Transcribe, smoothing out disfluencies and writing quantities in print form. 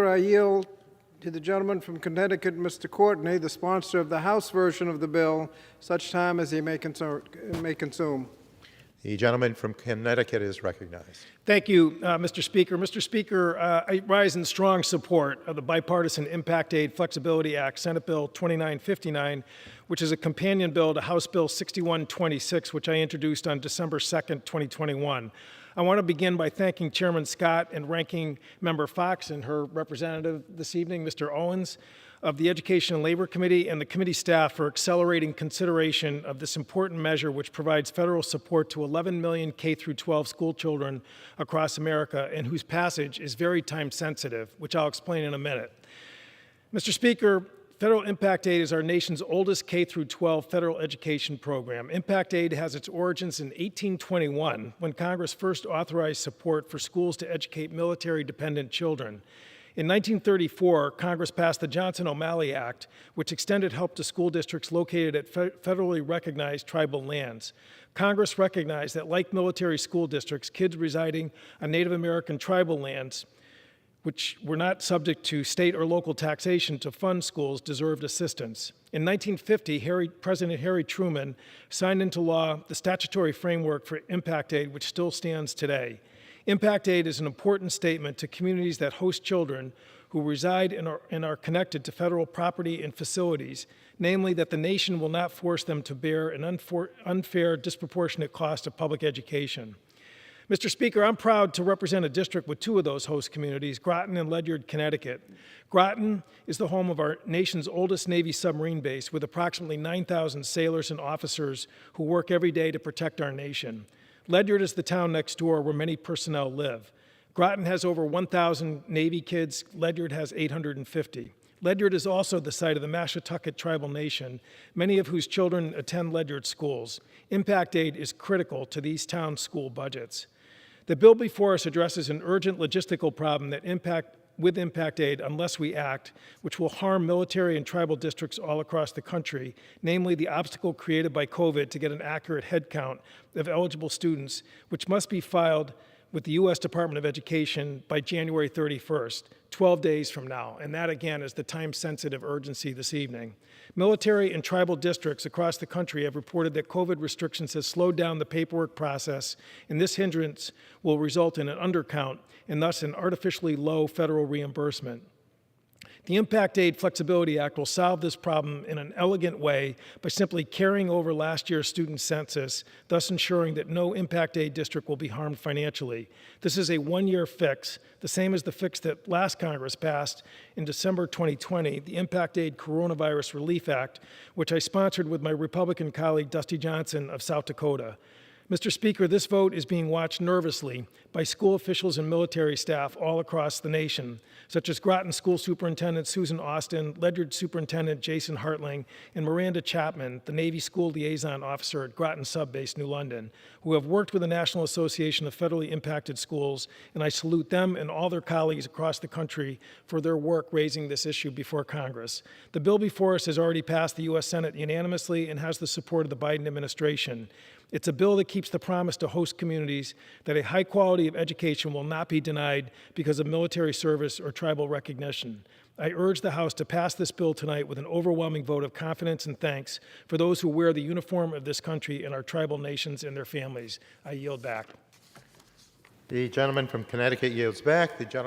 I yield to the gentleman from Connecticut, Mr. Courtney, the sponsor of the House version of the bill, such time as he may consume. The gentleman from Connecticut is recognized. Thank you, Mr. Speaker. Mr. Speaker, I rise in strong support of the Bipartisan Impact Aid Flexibility Act, Senate Bill 2959, which is a companion bill to House Bill 6126, which I introduced on December 2nd, 2021. I want to begin by thanking Chairman Scott and Ranking Member Fox and her representative this evening, Mr. Owens, of the Education and Labor Committee and the committee staff for accelerating consideration of this important measure, which provides federal support to 11 million K-12 school children across America and whose passage is very time sensitive, which I'll explain in a minute. Mr. Speaker, Federal Impact Aid is our nation's oldest K-12 federal education program. Impact Aid has its origins in 1821, when Congress first authorized support for schools to educate military-dependent children. In 1934, Congress passed the Johnson-O'Malley Act, which extended help to school districts located at federally recognized tribal lands. Congress recognized that, like military school districts, kids residing on Native American tribal lands, which were not subject to state or local taxation to fund schools, deserved assistance. In 1950, President Harry Truman signed into law the statutory framework for Impact Aid, which still stands today. Impact Aid is an important statement to communities that host children who reside and are connected to federal property and facilities, namely that the nation will not force them to bear an unfair, disproportionate cost of public education. Mr. Speaker, I'm proud to represent a district with two of those host communities, Groton and Ledyard, Connecticut. Groton is the home of our nation's oldest Navy submarine base, with approximately 9,000 sailors and officers who work every day to protect our nation. Ledyard is the town next door where many personnel live. Groton has over 1,000 Navy kids. Ledyard has 850. Ledyard is also the site of the Mashantucket Tribal Nation, many of whose children attend Ledyard schools. Impact Aid is critical to these town school budgets. The bill before us addresses an urgent logistical problem with Impact Aid unless we act, which will harm military and tribal districts all across the country, namely the obstacle created by COVID to get an accurate head count of eligible students, which must be filed with the U.S. Department of Education by January 31st, 12 days from now. And that, again, is the time-sensitive urgency this evening. Military and tribal districts across the country have reported that COVID restrictions has slowed down the paperwork process, and this hindrance will result in an undercount and thus an artificially low federal reimbursement. The Impact Aid Flexibility Act will solve this problem in an elegant way by simply carrying over last year's student census, thus ensuring that no Impact Aid district will be harmed financially. This is a one-year fix, the same as the fix that last Congress passed in December 2020, the Impact Aid Coronavirus Relief Act, which I sponsored with my Republican colleague Dusty Johnson of South Dakota. Mr. Speaker, this vote is being watched nervously by school officials and military staff all across the nation, such as Groton School Superintendent Susan Austin, Ledyard Superintendent Jason Hartling, and Miranda Chapman, the Navy School Liaison Officer at Groton Subbase, New London, who have worked with the National Association of Federally Impacted Schools, and I salute them and all their colleagues across the country for their work raising this issue before Congress. The bill before us has already passed the U.S. Senate unanimously and has the support of the Biden administration. It's a bill that keeps the promise to host communities that a high quality of education will not be denied because of military service or tribal recognition. I urge the House to pass this bill tonight with an overwhelming vote of confidence and thanks for those who wear the uniform of this country and our tribal nations and their families. I yield back. The gentleman from Connecticut yields back. The gentleman